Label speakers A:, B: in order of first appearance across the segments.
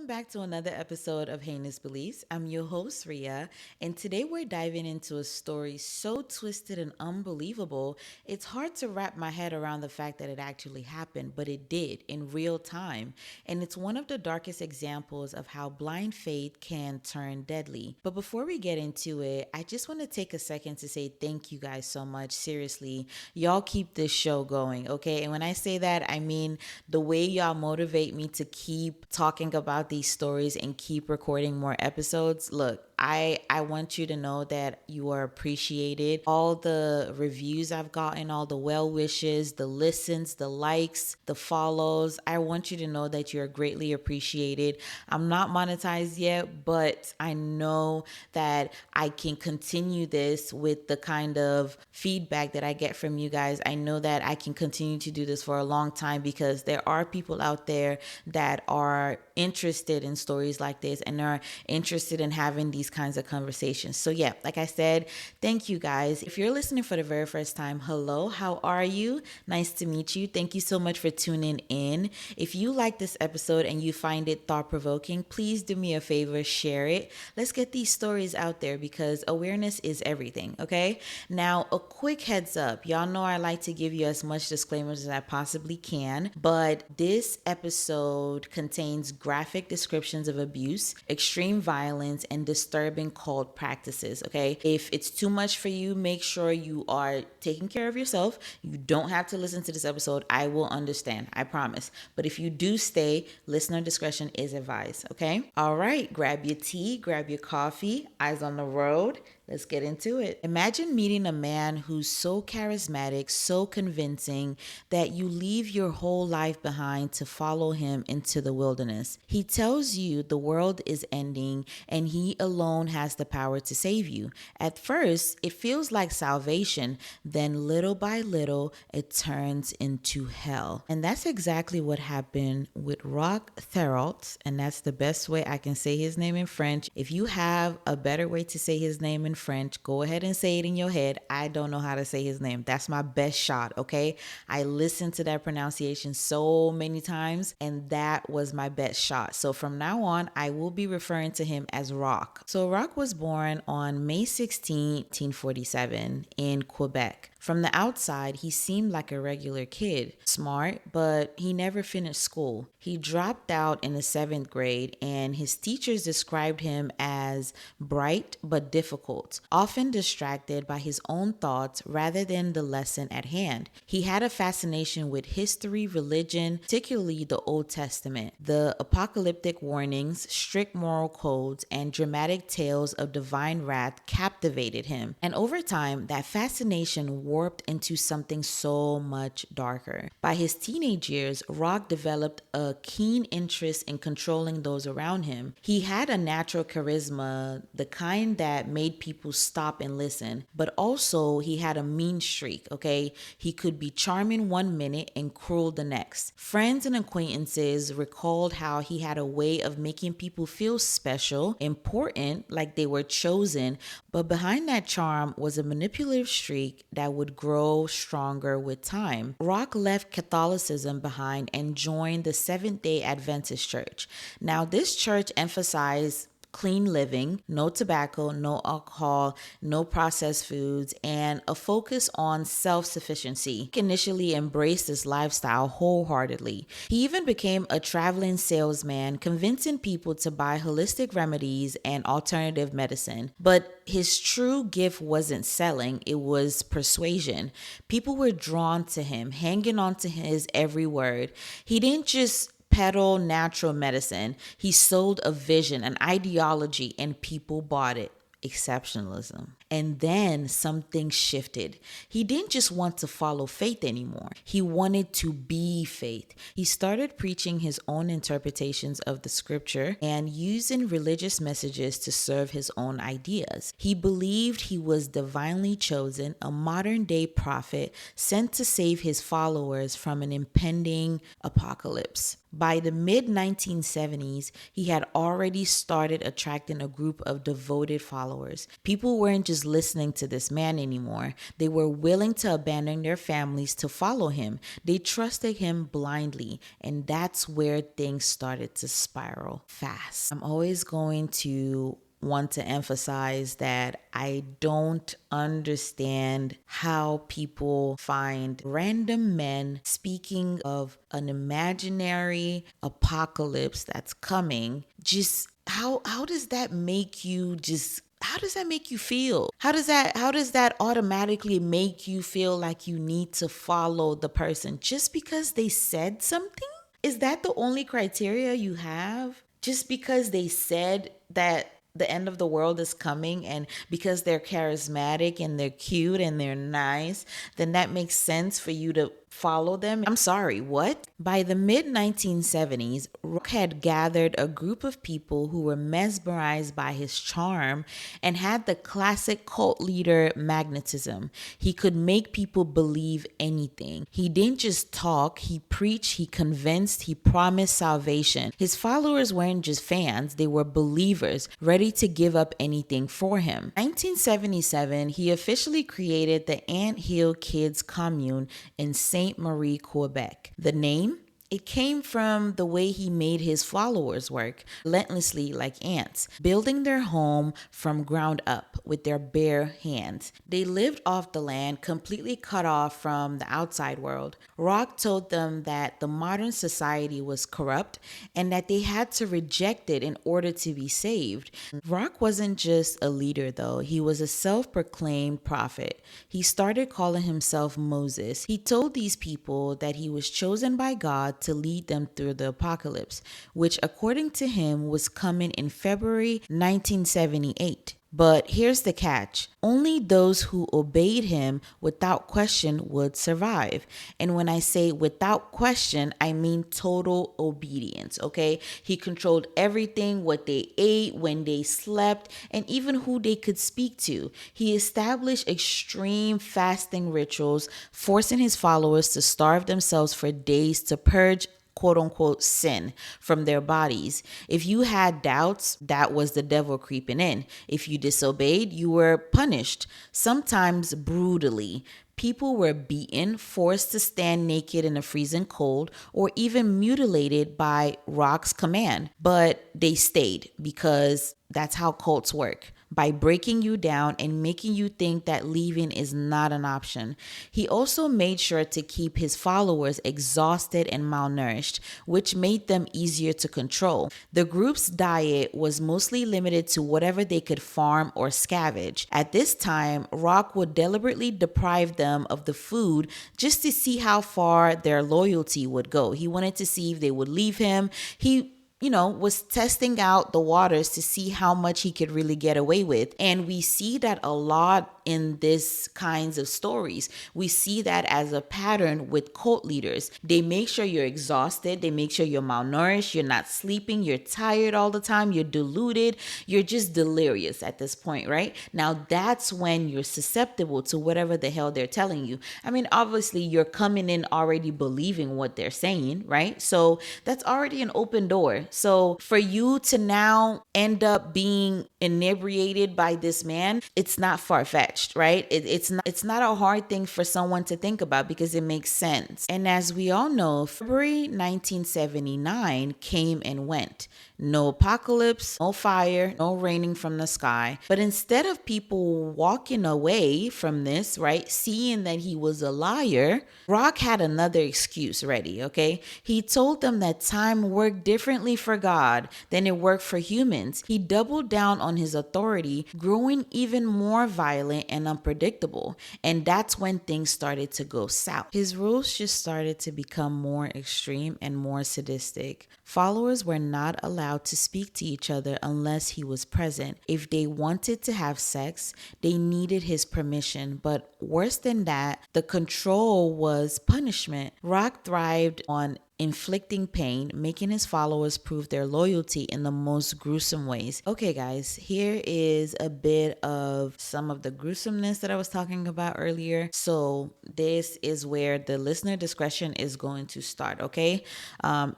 A: Welcome back to another episode of Heinous Beliefs. I'm your host, Ria, and today we're diving into a story so twisted and unbelievable, it's hard to wrap my head around the fact that it actually happened, but it did in real time. And it's one of the darkest examples of how blind faith can turn deadly. But before we get into it, I just want to take a second to say thank you guys so much. Seriously, y'all keep this show going, okay? And when I say that, I mean the way y'all motivate me to keep talking about these stories and keep recording more episodes. Look, I want you to know that you are appreciated. All the reviews I've gotten, all the well wishes, the listens, the likes, the follows, I want you to know that you're greatly appreciated. I'm not monetized yet, but I know that I can continue this with the kind of feedback that I get from you guys. I know that I can continue to do this for a long time because there are people out there that are interested in stories like this and are interested in having these kinds of conversations. So yeah, like I said, thank you guys. If you're listening for the very first time, hello, how are you? Nice to meet you. Thank you so much for tuning in. If you like this episode and you find it thought-provoking, please do me a favor, share it. Let's get these stories out there because awareness is everything, okay? Now, a quick heads up. Y'all know I like to give you as much disclaimers as I possibly can, but this episode contains graphic descriptions of abuse, extreme violence, and disturbing cult practices, okay? If it's too much for you, make sure you are taking care of yourself. You don't have to listen to this episode. I will understand, I promise. But if you do stay, listener discretion is advised, okay? All right, grab your tea, grab your coffee, eyes on the road. Let's get into it. Imagine meeting a man who's so charismatic, so convincing that you leave your whole life behind to follow him into the wilderness. He tells you the world is ending and he alone has the power to save you. At first, it feels like salvation. Then little by little, it turns into hell. And that's exactly what happened with Roch Thériault. And that's the best way I can say his name in French. If you have a better way to say his name in French, go ahead and say it in your head. I don't know how to say his name. That's my best shot, okay? I listened to that pronunciation so many times and that was my best shot. So from now on, I will be referring to him as Roch. So Roch was born on May 16, 1847 in Quebec. From the outside, he seemed like a regular kid, smart, but he never finished school. He dropped out in the 7th grade and his teachers described him as bright but difficult, often distracted by his own thoughts rather than the lesson at hand. He had a fascination with history, religion, particularly the Old Testament. The apocalyptic warnings, strict moral codes, and dramatic tales of divine wrath captivated him. And over time, that fascination warped into something so much darker. By his teenage years, Roch developed a keen interest in controlling those around him. He had a natural charisma, the kind that made people stop and listen, but also he had a mean streak, okay? He could be charming one minute and cruel the next. Friends and acquaintances recalled how he had a way of making people feel special, important, like they were chosen, but behind that charm was a manipulative streak that would grow stronger with time. Roch left Catholicism behind and joined the Seventh-day Adventist Church. Now, this church emphasized clean living, no tobacco, no alcohol, no processed foods, and a focus on self-sufficiency. He initially embraced this lifestyle wholeheartedly. He even became a traveling salesman, convincing people to buy holistic remedies and alternative medicine. But his true gift wasn't selling, it was persuasion. People were drawn to him, hanging on to his every word. He didn't just peddle natural medicine. He sold a vision, an ideology, and people bought it. Exceptionalism. And then something shifted. He didn't just want to follow faith anymore. He wanted to be faith. He started preaching his own interpretations of the scripture and using religious messages to serve his own ideas. He believed he was divinely chosen, a modern day prophet sent to save his followers from an impending apocalypse. By the mid 1970s, he had already started attracting a group of devoted followers. People weren't just listening to this man anymore, they were willing to abandon their families to follow him. They trusted him blindly, and that's where things started to spiral fast. I'm always going to want to emphasize that I don't understand how people find random men speaking of an imaginary apocalypse that's coming. Just how does that make you just how does that make you feel? How does that automatically make you feel like you need to follow the person just because they said something? Is that the only criteria you have? Just because they said that the end of the world is coming and because they're charismatic and they're cute and they're nice, then that makes sense for you to follow them? I'm sorry, what? By the mid 1970s, Roch had gathered a group of people who were mesmerized by his charm and had the classic cult leader magnetism. He could make people believe anything. He didn't just talk, he preached, he convinced, he promised salvation. His followers weren't just fans, they were believers, ready to give up anything for him. In 1977, he officially created the Ant Hill Kids Commune in Saint Marie, Quebec. The name? It came from the way he made his followers work relentlessly like ants, building their home from ground up with their bare hands. They lived off the land, completely cut off from the outside world. Roch told them that the modern society was corrupt and that they had to reject it in order to be saved. Roch wasn't just a leader though, he was a self-proclaimed prophet. He started calling himself Moses. He told these people that he was chosen by God to lead them through the apocalypse, which according to him was coming in February 1978. But here's the catch. Only those who obeyed him without question would survive. And when I say without question, I mean total obedience, okay? He controlled everything, what they ate, when they slept, and even who they could speak to. He established extreme fasting rituals, forcing his followers to starve themselves for days to purge quote unquote sin from their bodies. If you had doubts, that was the devil creeping in. If you disobeyed, you were punished, sometimes brutally. People were beaten, forced to stand naked in the freezing cold, or even mutilated by Roch's command. But they stayed because that's how cults work, by breaking you down and making you think that leaving is not an option. He also made sure to keep his followers exhausted and malnourished, which made them easier to control. The group's diet was mostly limited to whatever they could farm or scavenge. At this time, Roch would deliberately deprive them of the food just to see how far their loyalty would go. He wanted to see if they would leave him. He was testing out the waters to see how much he could really get away with. And we see that a lot in this kinds of stories. We see that as a pattern with cult leaders. They make sure you're exhausted. They make sure you're malnourished. You're not sleeping. You're tired all the time. You're deluded. You're just delirious at this point, right? Now that's when you're susceptible to whatever the hell they're telling you. I mean, obviously you're coming in already believing what they're saying, right? So that's already an open door. So for you to now end up being inebriated by this man, it's not far-fetched, right? It's not a hard thing for someone to think about because it makes sense. And as we all know, February 1979 came and went. No apocalypse, no fire, no raining from the sky. But instead of people walking away from this, right, seeing that he was a liar, Roch had another excuse ready, okay? He told them that time worked differently for God than it worked for humans. He doubled down on his authority, growing even more violent and unpredictable. And that's when things started to go south. His rules just started to become more extreme and more sadistic. Followers were not allowed to speak to each other unless he was present. If they wanted to have sex, they needed his permission. But worse than that, the control was punishment. Roch thrived on inflicting pain, making his followers prove their loyalty in the most gruesome ways. Okay, guys, here is a bit of some of the gruesomeness that I was talking about earlier. So this is where the listener discretion is going to start, okay?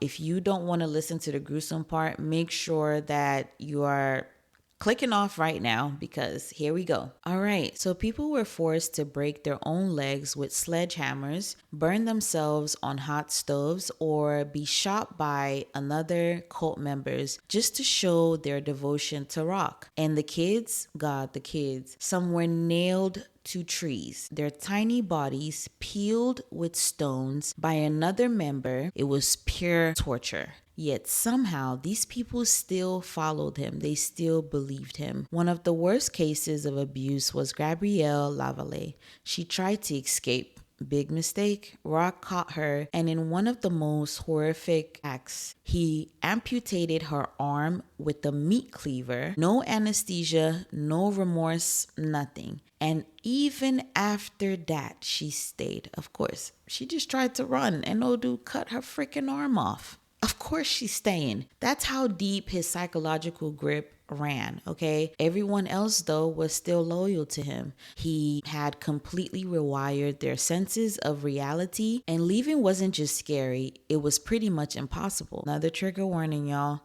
A: If you don't want to listen to the gruesome part, make sure that you are clicking off right now because here we go. All right, so people were forced to break their own legs with sledgehammers, burn themselves on hot stoves, or be shot by another cult members just to show their devotion to Roch. And the kids, God, the kids, some were nailed to trees, their tiny bodies peeled with stones by another member. It was pure torture. Yet somehow these people still followed him. They still believed him. One of the worst cases of abuse was Gabrielle Lavallee. She tried to escape. Big mistake. Roch caught her, and in one of the most horrific acts, he amputated her arm with a meat cleaver. No anesthesia, no remorse, nothing. And even after that, she stayed. Of course, she just tried to run, and no dude cut her freaking arm off. Of course she's staying. That's how deep his psychological grip ran, okay? Everyone else, though, was still loyal to him. He had completely rewired their senses of reality, and leaving wasn't just scary, it was pretty much impossible. Another trigger warning, y'all.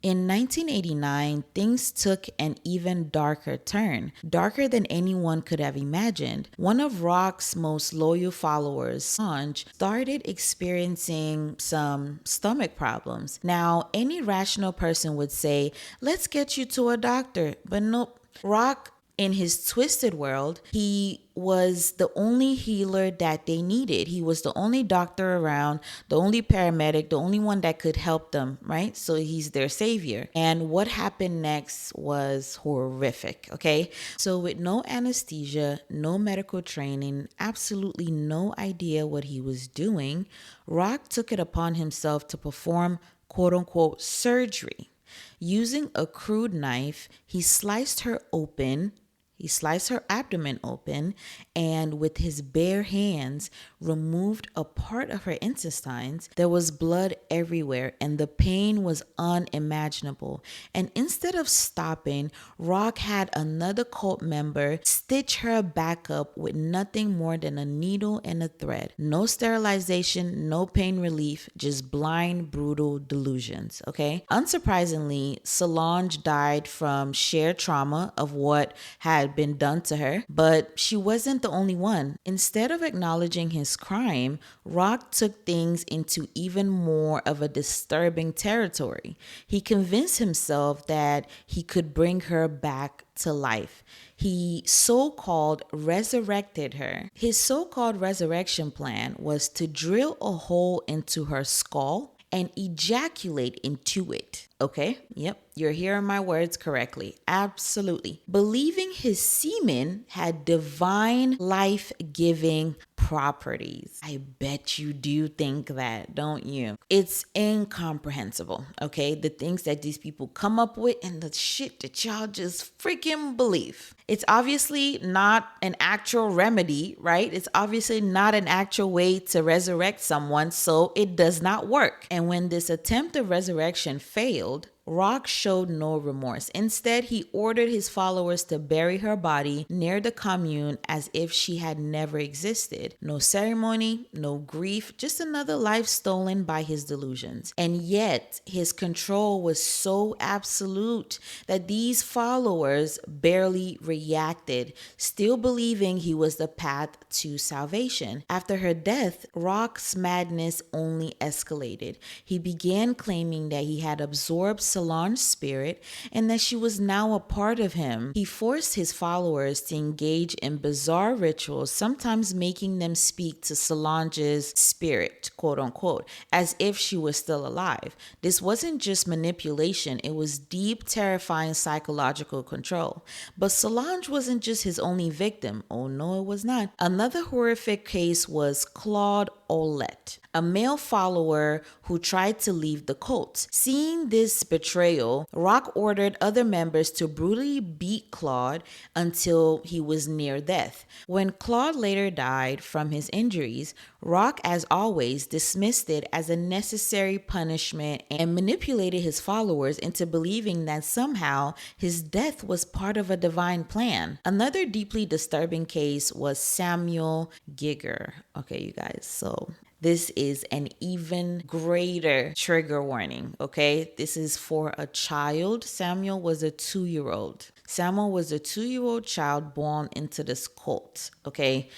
A: In 1989, things took an even darker turn, darker than anyone could have imagined. One of Roch's most loyal followers, Sanj, started experiencing some stomach problems. Now, any rational person would say, let's get you to a doctor, but nope. Roch, in his twisted world, he was the only healer that they needed. He was the only doctor around, the only paramedic, the only one that could help them, right? So he's their savior. And what happened next was horrific, okay? So with no anesthesia, no medical training, absolutely no idea what he was doing, Roch took it upon himself to perform quote unquote surgery. Using a crude knife, he sliced her open. He sliced her abdomen open and with his bare hands removed a part of her intestines. There was blood everywhere and the pain was unimaginable. And instead of stopping, Roch had another cult member stitch her back up with nothing more than a needle and a thread. No sterilization, no pain relief, just blind, brutal delusions, okay? Unsurprisingly, Solange died from sheer trauma of what had been done to her, but she wasn't the only one. Instead of acknowledging his crime, Roch took things into even more of a disturbing territory. He convinced himself that he could bring her back to life. He so-called resurrected her. His so-called resurrection plan was to drill a hole into her skull and ejaculate into it. Okay? Yep, you're hearing my words correctly. Absolutely. Believing his semen had divine life-giving properties. I bet you do think that, don't you? It's incomprehensible, okay? The things that these people come up with and the shit that y'all just freaking believe. It's obviously not an actual remedy, right? It's obviously not an actual way to resurrect someone, so it does not work. And when this attempt of resurrection failed, Roch showed no remorse. Instead, he ordered his followers to bury her body near the commune as if she had never existed. No ceremony, no grief, just another life stolen by his delusions. And yet, his control was so absolute that these followers barely reacted, still believing he was the path to salvation. After her death, Roch's madness only escalated. He began claiming that he had absorbed Solange's spirit and that she was now a part of him. He forced his followers to engage in bizarre rituals, sometimes making them speak to Solange's spirit, quote unquote, as if she was still alive. This wasn't just manipulation, it was deep, terrifying psychological control. But Solange Solange wasn't just his only victim. Oh no, it was not. Another horrific case was Claude Ouellette, a male follower who tried to leave the cult. Seeing this betrayal, Roch ordered other members to brutally beat Claude until he was near death. When Claude later died from his injuries, Roch, as always, dismissed it as a necessary punishment and manipulated his followers into believing that somehow his death was part of a divine plan. Another deeply disturbing case was Samuel Giger. Okay, you guys, so this is an even greater trigger warning, okay? This is for a child. Samuel was a 2-year-old. Samuel was a 2-year-old child born into this cult, okay?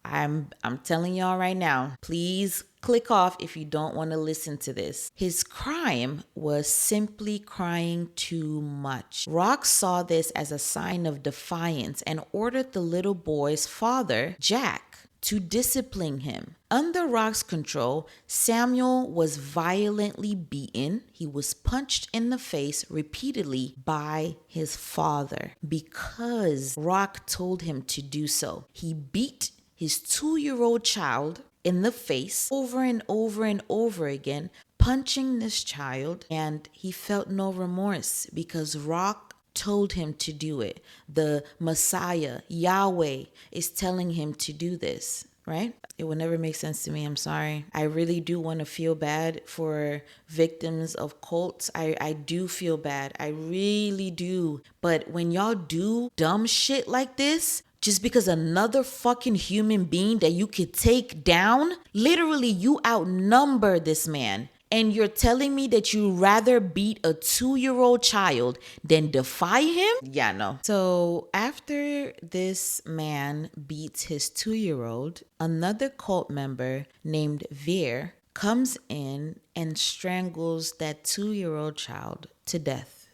A: I'm telling y'all right now, please click off if you don't want to listen to this. His crime was simply crying too much. Roch saw this as a sign of defiance and ordered the little boy's father, Jack, to discipline him. Under Roch's control, Samuel was violently beaten. He was punched in the face repeatedly by his father because Roch told him to do so. He beat his 2-year-old child in the face over and over and over again, punching this child, and he felt no remorse because Roch told him to do it. The Messiah, Yahweh, is telling him to do this, right? It will never make sense to me. I'm sorry. I really do want to feel bad for victims of cults. I do feel bad. I really do. But when y'all do dumb shit like this, just because another fucking human being that you could take down, literally you outnumber this man. And you're telling me that you'd rather beat a 2-year-old child than defy him? Yeah, no. So after this man beats his 2-year-old, another cult member named Veer comes in and strangles that 2-year-old child to death.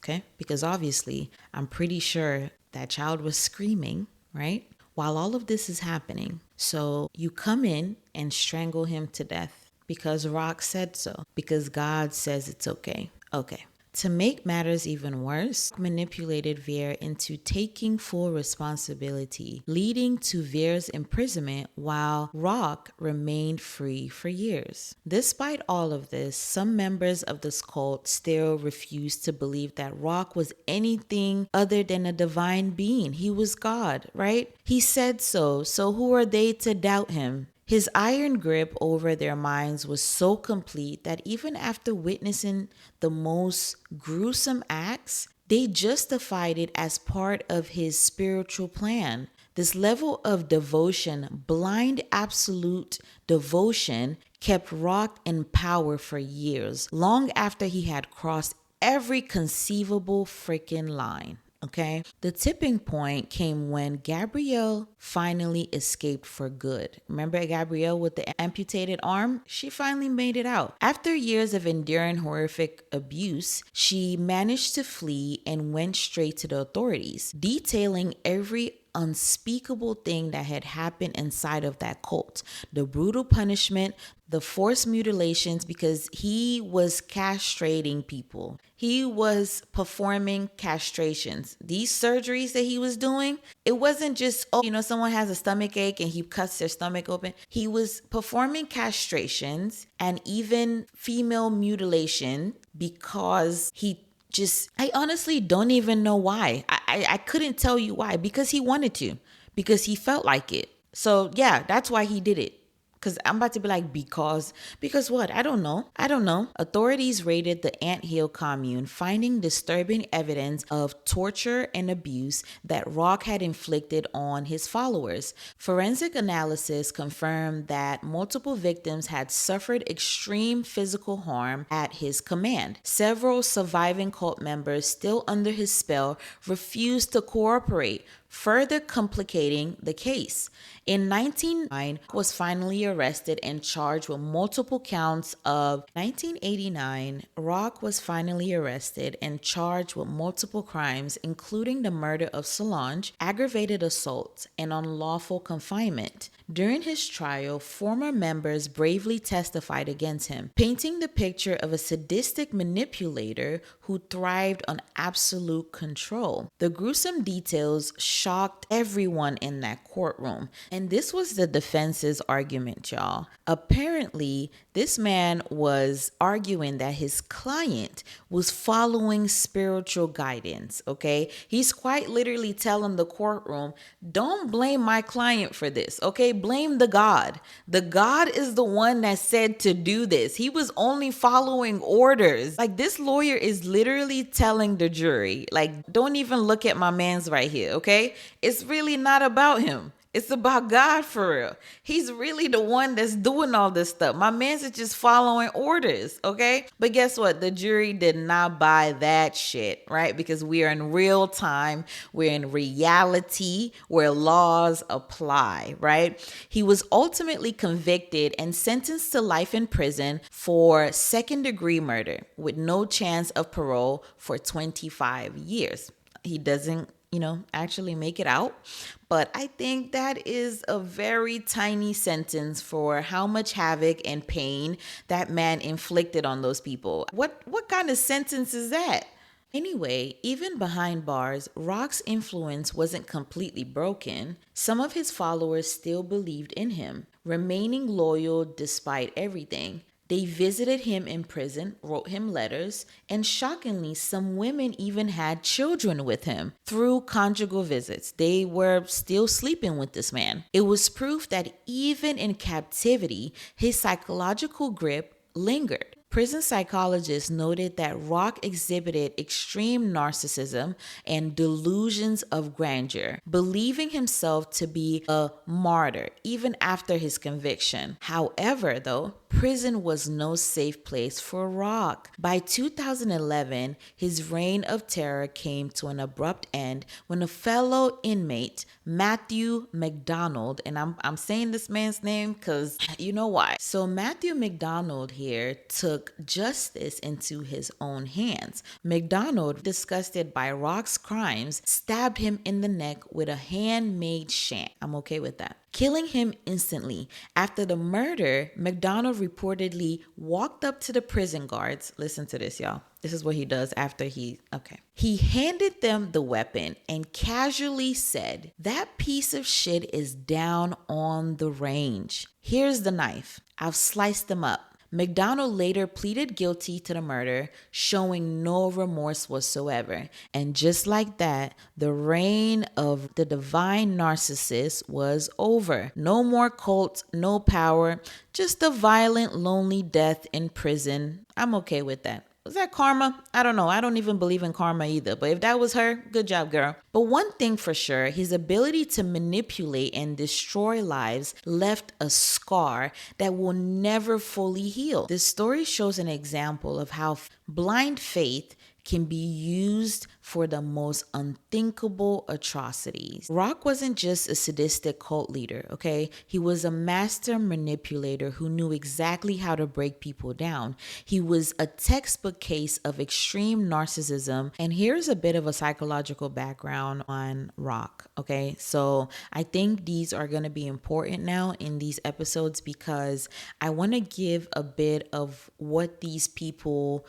A: Okay? Because obviously, I'm pretty sure that child was screaming, right? While all of this is happening. So you come in and strangle him to death because Roch said so, because God says it's okay. Okay. To make matters even worse, manipulated Veer into taking full responsibility, leading to Veer's imprisonment while Roch remained free for years. Despite all of this, some members of this cult still refused to believe that Roch was anything other than a divine being. He was God, right? He said so, so who are they to doubt him? His iron grip over their minds was so complete that even after witnessing the most gruesome acts, they justified it as part of his spiritual plan. This level of devotion, blind absolute devotion, kept Roch in power for years, long after he had crossed every conceivable freaking line. Okay. The tipping point came when Gabrielle finally escaped for good. Remember Gabrielle with the amputated arm? She finally made it out. After years of enduring horrific abuse, she managed to flee and went straight to the authorities, detailing every unspeakable thing that had happened inside of that cult. The brutal punishment, the forced mutilations, because he was castrating people. He was performing castrations. These surgeries that he was doing, it wasn't just, someone has a stomach ache and he cuts their stomach open. He was performing castrations and even female mutilation because I honestly don't even know why. I couldn't tell you why, because he wanted to, because he felt like it. So yeah, that's why he did it. Because I'm about to be like, because what? I don't know. Authorities raided the Anthill commune, finding disturbing evidence of torture and abuse that Roch had inflicted on his followers. Forensic analysis confirmed that multiple victims had suffered extreme physical harm at his command. Several surviving cult members, still under his spell, refused to cooperate, further complicating the case. In 1909, was finally arrested and charged with multiple counts of 1989. Roch was finally arrested and charged with multiple crimes, including the murder of Solange, aggravated assault, and unlawful confinement. During his trial, former members bravely testified against him, painting the picture of a sadistic manipulator who thrived on absolute control. The gruesome details shocked everyone in that courtroom, and this was the defense's argument, y'all. Apparently, this man was arguing that his client was following spiritual guidance, okay? He's quite literally telling the courtroom, don't blame my client for this, okay? Blame the God. The God is the one that said to do this. He was only following orders. Like, this lawyer is literally telling the jury, like, don't even look at my man's right here, okay? It's really not about him. It's about God for real. He's really the one that's doing all this stuff. My man's is just following orders, okay? But guess what? The jury did not buy that shit, right? Because we are in real time. We're in reality where laws apply, right? He was ultimately convicted and sentenced to life in prison for second-degree murder with no chance of parole for 25 years. He doesn't actually make it out. But I think that is a very tiny sentence for how much havoc and pain that man inflicted on those people. What kind of sentence is that? Anyway, even behind bars, Roch's influence wasn't completely broken. Some of his followers still believed in him, remaining loyal despite everything. They visited him in prison, wrote him letters, and shockingly, some women even had children with him through conjugal visits. They were still sleeping with this man. It was proof that even in captivity, his psychological grip lingered. Prison psychologists noted that Roch exhibited extreme narcissism and delusions of grandeur, believing himself to be a martyr even after his conviction. However, though, prison was no safe place for Roch. By 2011, his reign of terror came to an abrupt end when a fellow inmate, Matthew McDonald, and I'm saying this man's name because you know why. So Matthew McDonald here took justice into his own hands. McDonald, disgusted by Roch's crimes, stabbed him in the neck with a handmade shank. I'm okay with that, killing him instantly. After the murder, McDonald reportedly walked up to the prison guards. Listen to this, y'all. This is what he does after he handed them the weapon and casually said, "That piece of shit is down on the range. Here's the knife. I've sliced them up." McDonald later pleaded guilty to the murder, showing no remorse whatsoever. And just like that, the reign of the divine narcissist was over. No more cult, no power, just a violent, lonely death in prison. I'm okay with that. Was that karma? I don't know. I don't even believe in karma either. But if that was her, good job, girl. But one thing for sure, his ability to manipulate and destroy lives left a scar that will never fully heal. This story shows an example of how blind faith can be used for the most unthinkable atrocities. Roch wasn't just a sadistic cult leader, okay? He was a master manipulator who knew exactly how to break people down. He was a textbook case of extreme narcissism. And here's a bit of a psychological background on Roch, okay? So I think these are going to be important now in these episodes because I want to give a bit of what these people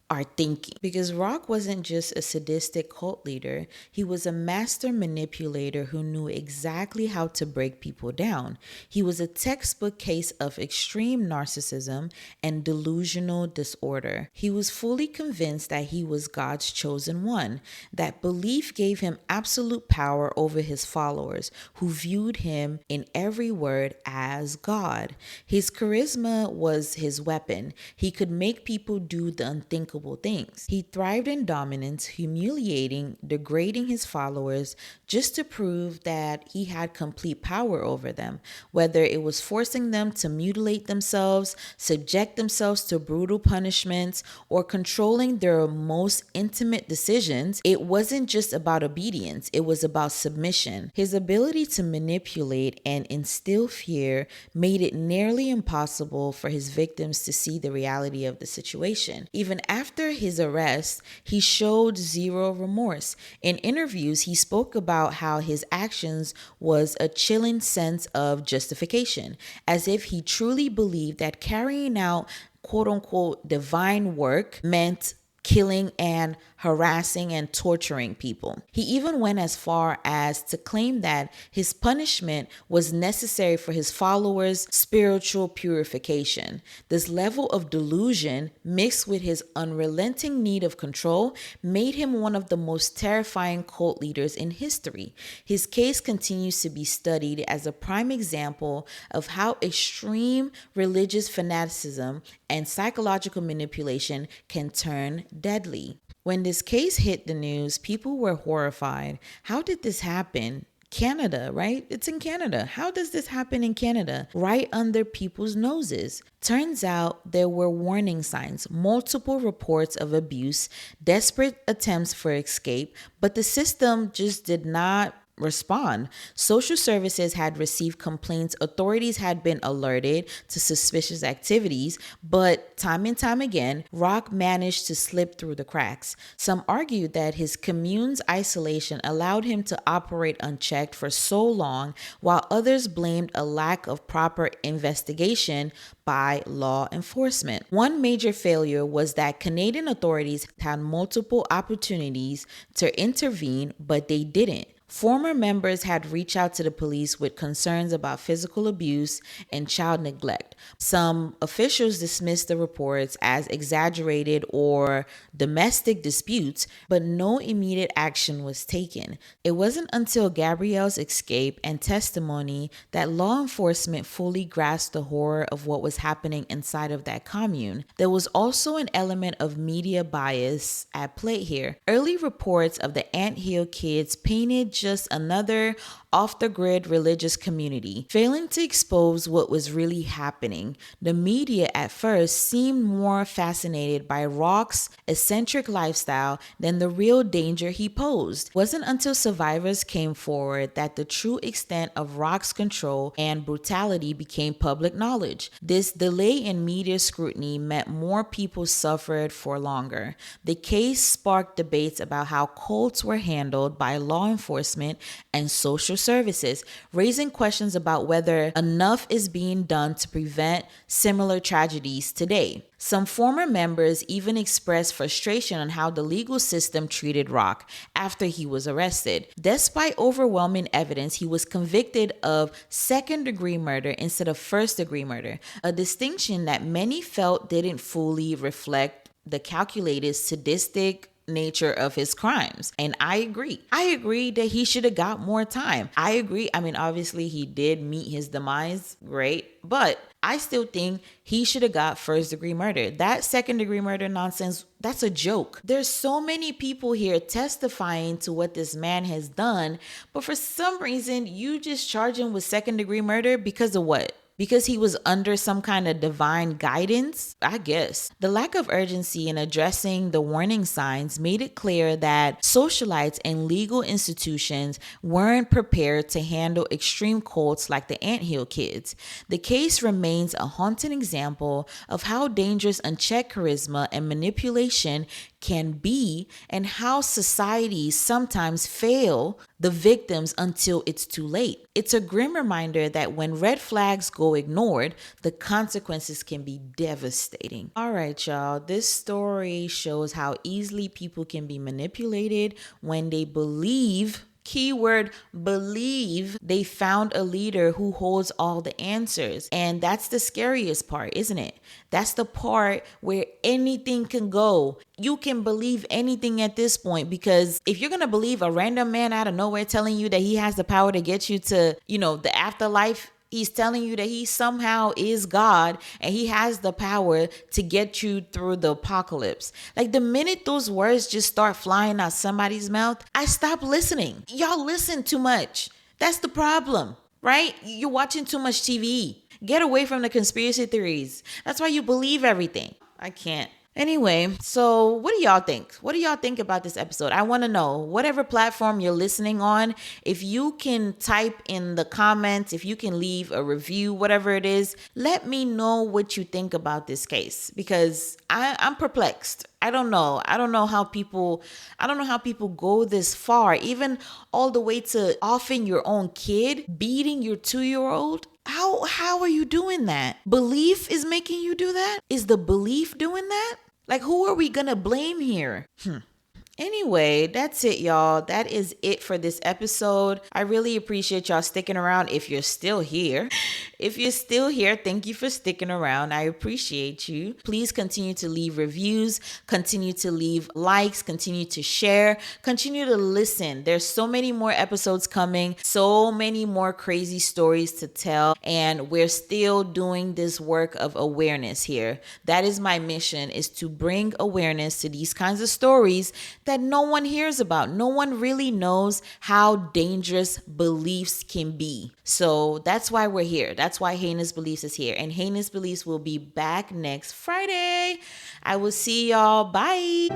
A: are thinking. Because Roch wasn't just a sadistic cult leader, he was a master manipulator who knew exactly how to break people down. He was a textbook case of extreme narcissism and delusional disorder. He was fully convinced that he was God's chosen one. That belief gave him absolute power over his followers, who viewed him in every word as God. His charisma was his weapon. He could make people do the unthinkable unspeakable things. He thrived in dominance, humiliating, degrading his followers just to prove that he had complete power over them, whether it was forcing them to mutilate themselves, subject themselves to brutal punishments, or controlling their most intimate decisions. It wasn't just about obedience, it was about submission. His ability to manipulate and instill fear made it nearly impossible for his victims to see the reality of the situation. Even after his arrest, he showed zero remorse. In interviews, he spoke about how his actions was a chilling sense of justification, as if he truly believed that carrying out quote unquote divine work meant killing and harassing and torturing people. He even went as far as to claim that his punishment was necessary for his followers' spiritual purification. This level of delusion, mixed with his unrelenting need of control, made him one of the most terrifying cult leaders in history. His case continues to be studied as a prime example of how extreme religious fanaticism and psychological manipulation can turn deadly. When this case hit the news, people were horrified. How did this happen? Canada, right? It's in Canada. How does this happen in Canada? Right under people's noses. Turns out there were warning signs, multiple reports of abuse, desperate attempts for escape, but the system just did not respond. Social services had received complaints, authorities had been alerted to suspicious activities, but time and time again, Roch managed to slip through the cracks. Some argued that his commune's isolation allowed him to operate unchecked for so long, while others blamed a lack of proper investigation by law enforcement. One major failure was that Canadian authorities had multiple opportunities to intervene, but they didn't. Former members had reached out to the police with concerns about physical abuse and child neglect. Some officials dismissed the reports as exaggerated or domestic disputes, but no immediate action was taken. It wasn't until Gabrielle's escape and testimony that law enforcement fully grasped the horror of what was happening inside of that commune. There was also an element of media bias at play here. Early reports of the Anthill kids painted just another off-the-grid religious community, failing to expose what was really happening. The media at first seemed more fascinated by Roch's eccentric lifestyle than the real danger he posed. It wasn't until survivors came forward that the true extent of Roch's control and brutality became public knowledge. This delay in media scrutiny meant more people suffered for longer. The case sparked debates about how cults were handled by law enforcement and social services, raising questions about whether enough is being done to prevent similar tragedies today. Some former members even expressed frustration on how the legal system treated Roch after he was arrested. Despite overwhelming evidence, he was convicted of second-degree murder instead of first-degree murder, a distinction that many felt didn't fully reflect the calculated, sadistic nature of his crimes. And I agree. I agree that he should have got more time. I agree. I mean, obviously he did meet his demise. Great. But I still think he should have got first degree murder. That second degree murder nonsense, that's a joke. There's so many people here testifying to what this man has done, but for some reason you just charge him with second degree murder because of what? Because he was under some kind of divine guidance, I guess. The lack of urgency in addressing the warning signs made it clear that socialites and legal institutions weren't prepared to handle extreme cults like the Anthill kids. The case remains a haunting example of how dangerous unchecked charisma and manipulation can be, and how societies sometimes fail the victims until it's too late. It's a grim reminder that when red flags go ignored, the consequences can be devastating. All right, y'all. This story shows how easily people can be manipulated when they believe, keyword believe, they found a leader who holds all the answers. And that's the scariest part, isn't it? That's the part where anything can go. You can believe anything at this point, because if you're going to believe a random man out of nowhere telling you that he has the power to get you to, the afterlife He's telling you that he somehow is God and he has the power to get you through the apocalypse. Like the minute those words just start flying out somebody's mouth, I stop listening. Y'all listen too much. That's the problem, right? You're watching too much TV. Get away from the conspiracy theories. That's why you believe everything. I can't. Anyway, so what do y'all think? What do y'all think about this episode? I want to know, whatever platform you're listening on, if you can type in the comments, if you can leave a review, whatever it is, let me know what you think about this case because I'm perplexed. I don't know. I don't know how people go this far, even all the way to offing your own kid, beating your 2-year-old. How are you doing that? Belief is making you do that? Is the belief doing that? Like, who are we gonna blame here? Anyway, that's it, y'all. That is it for this episode. I really appreciate y'all sticking around if you're still here. If you're still here, thank you for sticking around. I appreciate you. Please continue to leave reviews, continue to leave likes, continue to share, continue to listen. There's so many more episodes coming, so many more crazy stories to tell, and we're still doing this work of awareness here. That is my mission, is to bring awareness to these kinds of stories that no one hears about. No one really knows how dangerous beliefs can be. So that's why we're here. That's why Heinous Beliefs is here. And Heinous Beliefs will be back next Friday. I will see y'all. Bye.